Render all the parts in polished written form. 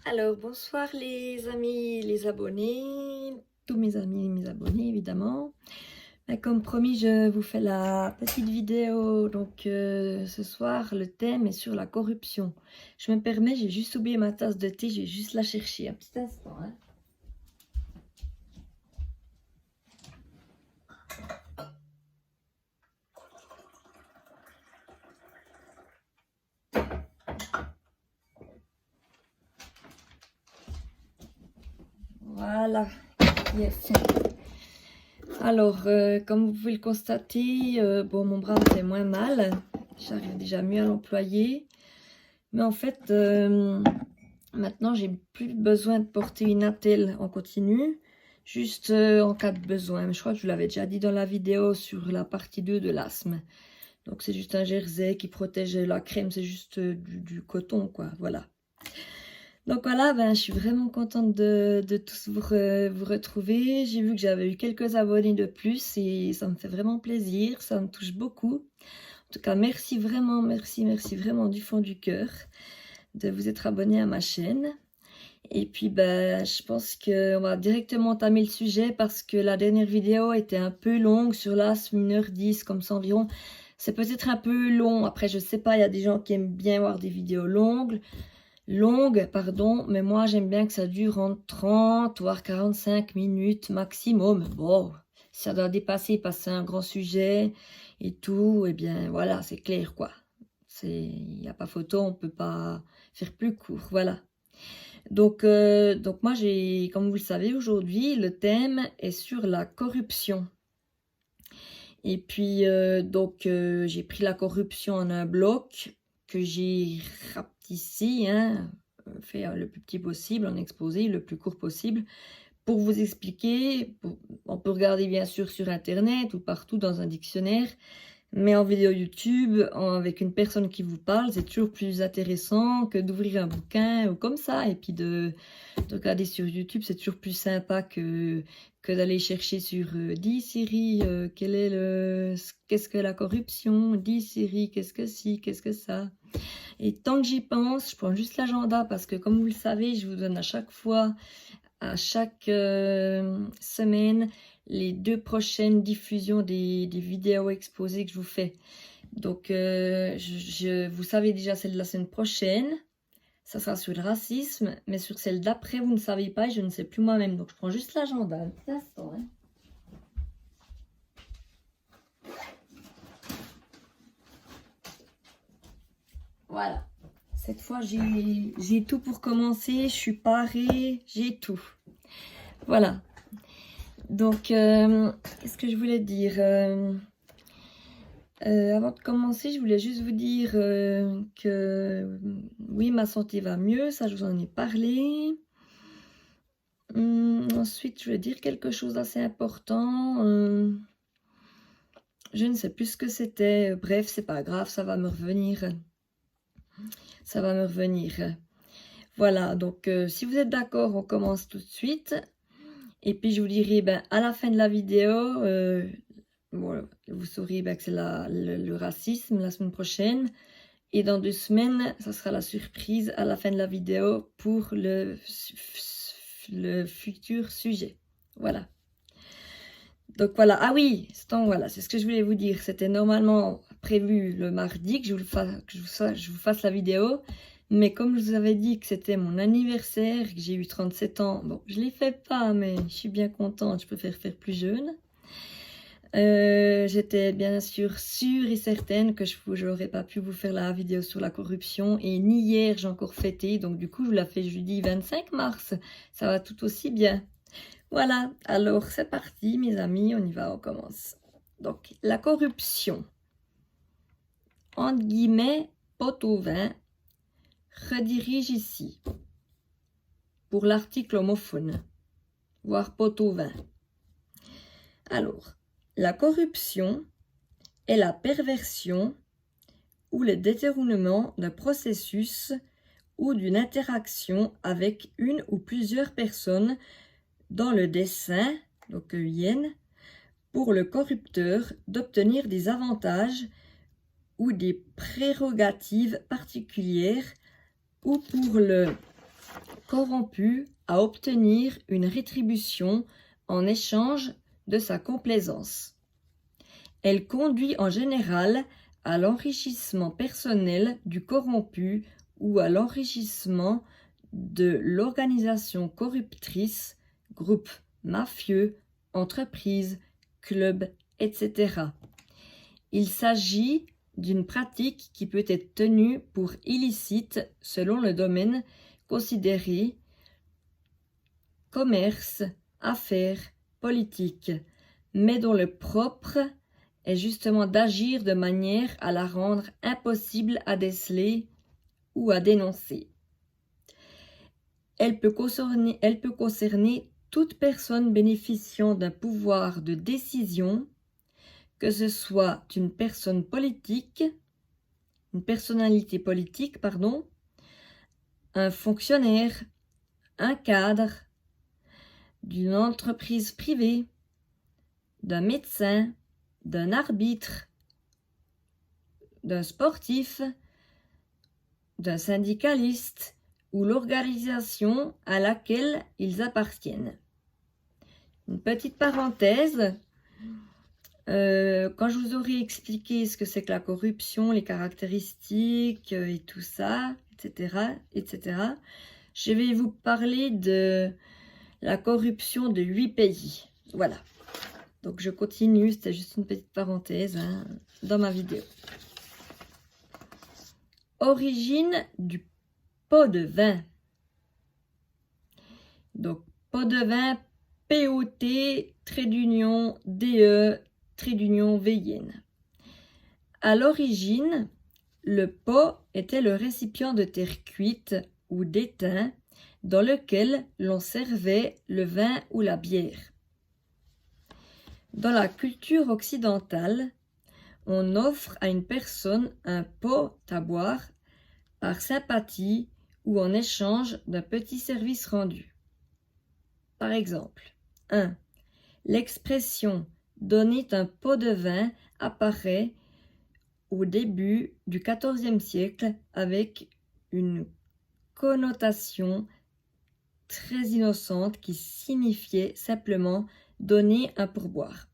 Alors, bonsoir les amis, les abonnés, tous mes amis et mes abonnés évidemment. Mais comme promis, je vous fais la petite vidéo. Donc ce soir, le thème est sur la corruption. Je me permets, j'ai juste oublié ma tasse de thé, je vais juste la chercher un petit instant. Hein. Voilà, yes. Alors, comme vous pouvez le constater, bon, mon bras me fait moins mal. J'arrive déjà mieux à l'employer. Mais en fait, maintenant, j'ai plus besoin de porter une attelle en continu, juste en cas de besoin. Mais je crois que je vous l'avais déjà dit dans la vidéo sur la partie 2 de l'asthme. Donc, c'est juste un jersey qui protège la crème, c'est juste du coton, quoi, voilà. Donc voilà, ben, je suis vraiment contente de tous vous retrouver. J'ai vu que j'avais eu quelques abonnés de plus et ça me fait vraiment plaisir, ça me touche beaucoup. En tout cas, merci vraiment, merci vraiment du fond du cœur de vous être abonné à ma chaîne. Et puis, ben, je pense qu'on va directement entamer le sujet parce que la dernière vidéo était un peu longue sur l'asthme, 1h10, comme ça environ. C'est peut-être un peu long. Après, je sais pas, il y a des gens qui aiment bien voir des vidéos longues, mais moi j'aime bien que ça dure entre 30 voire 45 minutes maximum. Bon, si ça doit passer un grand sujet et tout, eh bien voilà, c'est clair quoi. Il n'y a pas photo, on peut pas faire plus court, voilà. Donc moi comme vous le savez, aujourd'hui le thème est sur la corruption. Et puis j'ai pris la corruption en un bloc que j'ai rapetissé, hein, fait le plus petit possible, en exposé le plus court possible, pour vous expliquer. On peut regarder bien sûr sur internet ou partout dans un dictionnaire, mais en vidéo YouTube, avec une personne qui vous parle, c'est toujours plus intéressant que d'ouvrir un bouquin ou comme ça. Et puis de regarder sur YouTube, c'est toujours plus sympa que d'aller chercher sur dis Siri, qu'est-ce que la corruption, dis Siri, qu'est-ce que ci, qu'est-ce que ça. Et tant que j'y pense, je prends juste l'agenda parce que comme vous le savez, je vous donne à chaque fois, à chaque semaine, les 2 prochaines diffusions des vidéos exposées que je vous fais. Donc, vous savez déjà celle de la semaine prochaine, ça sera sur le racisme, mais sur celle d'après, vous ne savez pas et je ne sais plus moi-même. Donc, je prends juste l'agenda. Un petit instant, hein. Voilà. Cette fois, j'ai tout pour commencer. Je suis parée, j'ai tout. Voilà. Donc, qu'est-ce que je voulais dire avant de commencer, je voulais juste vous dire que oui, ma santé va mieux, ça je vous en ai parlé. Ensuite, je voulais dire quelque chose d'assez important. Je ne sais plus ce que c'était. Bref, c'est pas grave, ça va me revenir. Ça va me revenir. Voilà, donc si vous êtes d'accord, on commence tout de suite. Et puis je vous dirai à la fin de la vidéo, bon, vous saurez que c'est le racisme la semaine prochaine. Et dans 2 semaines, ça sera la surprise à la fin de la vidéo pour le futur sujet. Voilà. Donc voilà. Ah oui, voilà, c'est ce que je voulais vous dire. C'était normalement prévu le mardi que je vous fasse la vidéo. Mais comme je vous avais dit que c'était mon anniversaire, que j'ai eu 37 ans, bon, je ne l'ai fait pas, mais je suis bien contente, je préfère faire plus jeune. J'étais bien sûr sûre et certaine que je n'aurais pas pu vous faire la vidéo sur la corruption. Et ni hier, j'ai encore fêté. Donc du coup, je vous la fais jeudi 25 mars. Ça va tout aussi bien. Voilà, alors c'est parti mes amis, on y va, on commence. Donc, la corruption. Entre guillemets, pot au vin, redirige ici. Pour l'article homophone, voire pot au vin. Alors, la corruption est la perversion ou le détournement d'un processus ou d'une interaction avec une ou plusieurs personnes dans le dessein, donc yen, pour le corrupteur d'obtenir des avantages ou des prérogatives particulières ou pour le corrompu à obtenir une rétribution en échange de sa complaisance. Elle conduit en général à l'enrichissement personnel du corrompu ou à l'enrichissement de l'organisation corruptrice, groupe mafieux, entreprise, club, etc. Il s'agit d'une pratique qui peut être tenue pour illicite selon le domaine considéré: commerce, affaires, politique, mais dont le propre est justement d'agir de manière à la rendre impossible à déceler ou à dénoncer. Elle peut concerner toute personne bénéficiant d'un pouvoir de décision, que ce soit une personnalité politique, un fonctionnaire, un cadre, d'une entreprise privée, d'un médecin, d'un arbitre, d'un sportif, d'un syndicaliste ou l'organisation à laquelle ils appartiennent. Une petite parenthèse, quand je vous aurai expliqué ce que c'est que la corruption, les caractéristiques et tout ça, etc., je vais vous parler de la corruption de 8 pays. Voilà. Donc je continue, c'était juste une petite parenthèse dans ma vidéo. Origine du pot de vin. Donc pot de vin, POT, trait d'union, DE, trait d'union VIN. À l'origine, le pot était le récipient de terre cuite ou d'étain dans lequel l'on servait le vin ou la bière. Dans la culture occidentale, on offre à une personne un pot à boire par sympathie ou en échange d'un petit service rendu. Par exemple, 1. L'expression « donner un pot de vin » apparaît au début du XIVe siècle avec une connotation très innocente qui signifiait simplement donner un pourboire.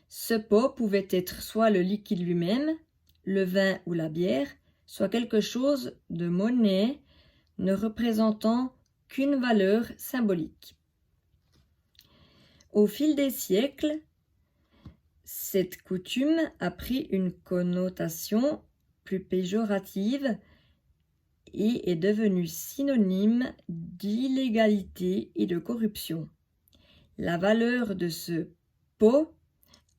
Ce pot pouvait être soit le liquide lui-même, le vin ou la bière, soit quelque chose de monnaie ne représentant qu'une valeur symbolique. Au fil des siècles, cette coutume a pris une connotation plus péjorative et est devenue synonyme d'illégalité et de corruption. La valeur de ce pot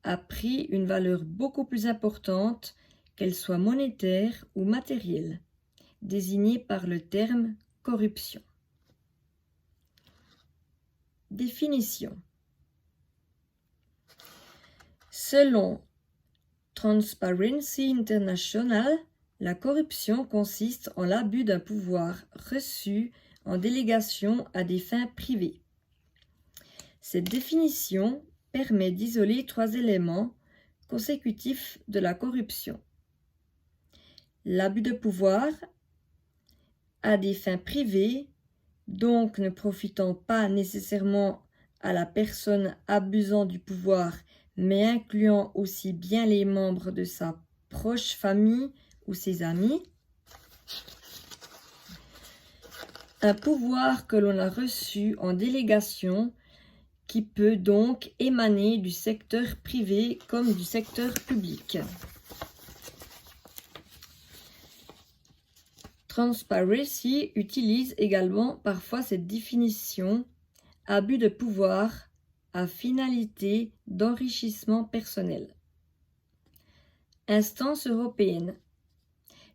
a pris une valeur beaucoup plus importante, qu'elle soit monétaire ou matérielle, désignée par le terme corruption. Définition. Selon Transparency International, la corruption consiste en l'abus d'un pouvoir reçu en délégation à des fins privées. Cette définition permet d'isoler 3 éléments consécutifs de la corruption. L'abus de pouvoir à des fins privées, donc ne profitant pas nécessairement à la personne abusant du pouvoir, mais incluant aussi bien les membres de sa proche famille ou ses amis. Un pouvoir que l'on a reçu en délégation qui peut donc émaner du secteur privé comme du secteur public. Transparency utilise également parfois cette définition « abus de pouvoir » à finalité d'enrichissement personnel. Instance européenne.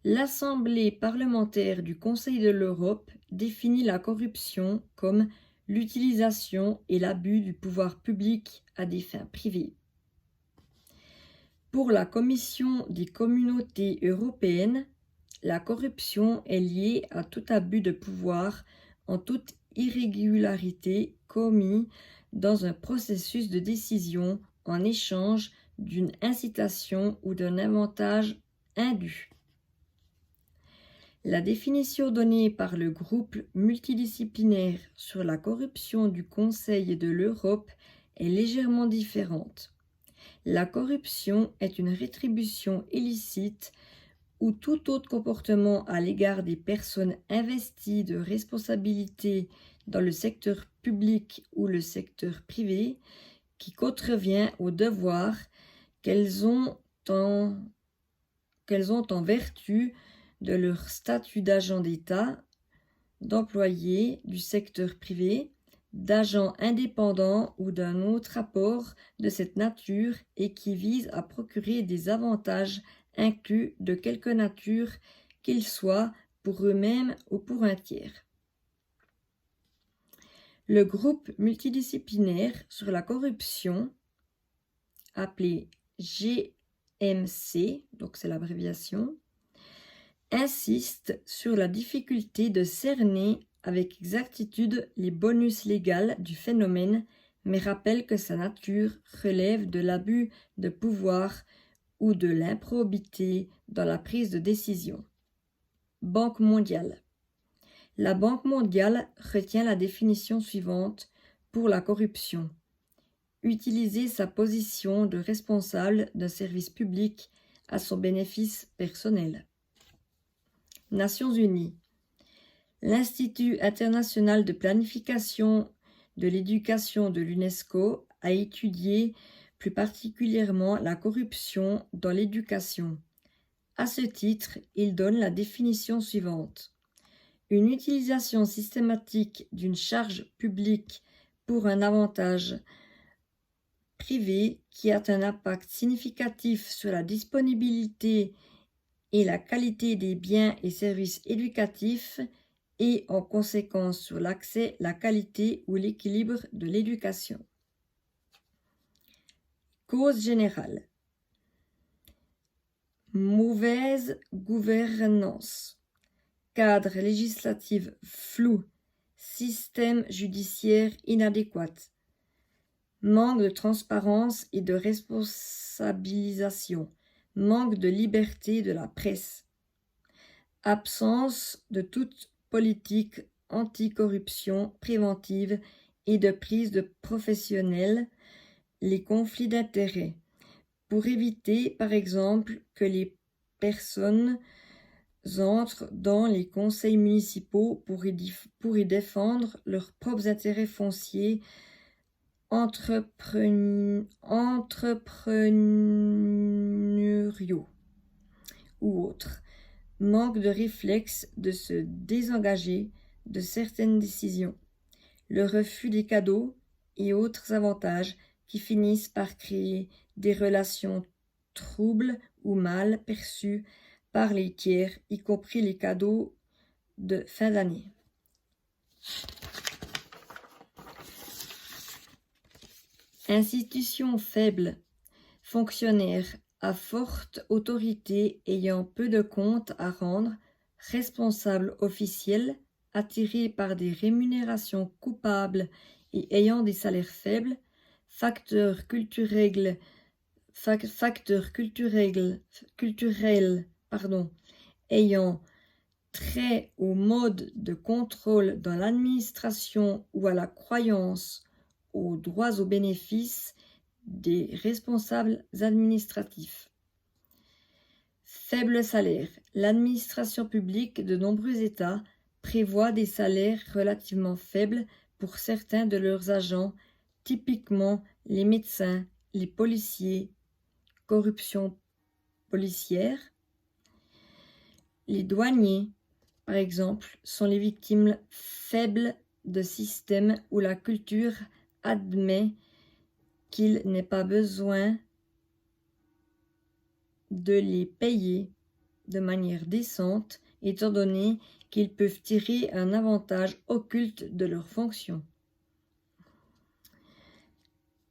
L'Assemblée parlementaire du Conseil de l'Europe définit la corruption comme l'utilisation et l'abus du pouvoir public à des fins privées. Pour la Commission des communautés européennes, la corruption est liée à tout abus de pouvoir en toute irrégularité commis dans un processus de décision en échange d'une incitation ou d'un avantage indu. La définition donnée par le groupe multidisciplinaire sur la corruption du Conseil de l'Europe est légèrement différente. La corruption est une rétribution illicite ou tout autre comportement à l'égard des personnes investies de responsabilités dans le secteur public ou le secteur privé qui contrevient aux devoirs qu'elles ont en vertu de leur statut d'agent d'État, d'employé du secteur privé, d'agent indépendant ou d'un autre apport de cette nature et qui vise à procurer des avantages inclus de quelque nature qu'ils soient pour eux-mêmes ou pour un tiers. Le groupe multidisciplinaire sur la corruption, appelé GMC, donc c'est l'abréviation, insiste sur la difficulté de cerner avec exactitude les bonus légaux du phénomène, mais rappelle que sa nature relève de l'abus de pouvoir ou de l'improbité dans la prise de décision. Banque mondiale. La Banque mondiale retient la définition suivante pour la corruption. Utiliser sa position de responsable d'un service public à son bénéfice personnel. Nations Unies. L'Institut international de planification de l'éducation de l'UNESCO a étudié plus particulièrement la corruption dans l'éducation. À ce titre, il donne la définition suivante. Une utilisation systématique d'une charge publique pour un avantage privé qui a un impact significatif sur la disponibilité et la qualité des biens et services éducatifs et en conséquence sur l'accès, la qualité ou l'équilibre de l'éducation. Cause générale. Mauvaise gouvernance, cadre législatif flou, système judiciaire inadéquat, manque de transparence et de responsabilisation, manque de liberté de la presse, absence de toute politique anticorruption préventive et de prise de professionnels, les conflits d'intérêts, pour éviter, par exemple, que les personnes entrent dans les conseils municipaux pour y défendre leurs propres intérêts fonciers entrepreneuriaux ou autres. Manque de réflexe de se désengager de certaines décisions. Le refus des cadeaux et autres avantages qui finissent par créer des relations troubles ou mal perçues par les tiers, y compris les cadeaux de fin d'année. Institutions faibles, fonctionnaires à forte autorité ayant peu de comptes à rendre, responsables officiels attirés par des rémunérations coupables et ayant des salaires faibles, facteurs culturels ayant trait au mode de contrôle dans l'administration ou à la croyance aux droits aux bénéfices des responsables administratifs. Faible salaire. L'administration publique de nombreux États prévoit des salaires relativement faibles pour certains de leurs agents, typiquement les médecins, les policiers, corruption policière. Les douaniers, par exemple, sont les victimes faibles de systèmes où la culture admet qu'il n'est pas besoin de les payer de manière décente, étant donné qu'ils peuvent tirer un avantage occulte de leur fonction.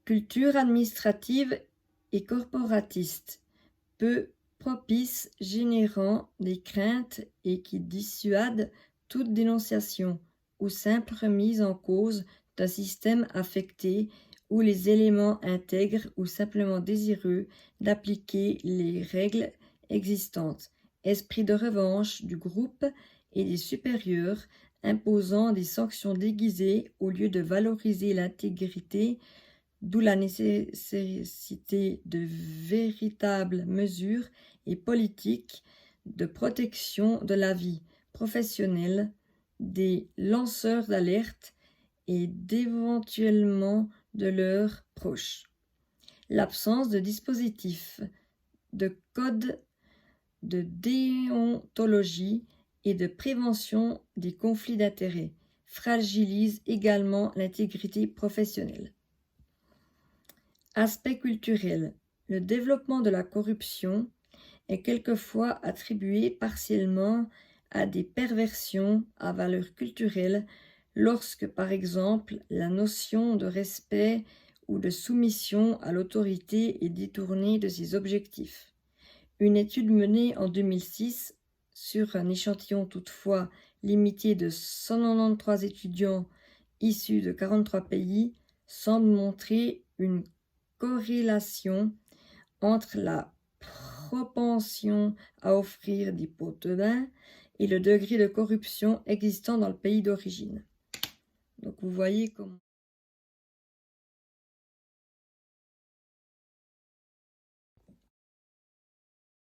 Culture administrative et corporatiste, peu propice, générant des craintes et qui dissuade toute dénonciation ou simple remise en cause d'un système affecté où les éléments intègres ou simplement désireux d'appliquer les règles existantes esprit de revanche du groupe et des supérieurs, imposant des sanctions déguisées au lieu de valoriser l'intégrité, d'où la nécessité de véritables mesures et politiques de protection de la vie professionnelle des lanceurs d'alerte et d'éventuellement de leurs proches. L'absence de dispositifs, de code de déontologie et de prévention des conflits d'intérêts fragilise également l'intégrité professionnelle. Aspect culturel. Le développement de la corruption est quelquefois attribué partiellement à des perversions à valeur culturelle lorsque, par exemple, la notion de respect ou de soumission à l'autorité est détournée de ses objectifs. Une étude menée en 2006 sur un échantillon toutefois limité de 193 étudiants issus de 43 pays semble montrer une corrélation entre la propension à offrir des pots de vin et le degré de corruption existant dans le pays d'origine. Donc vous voyez comment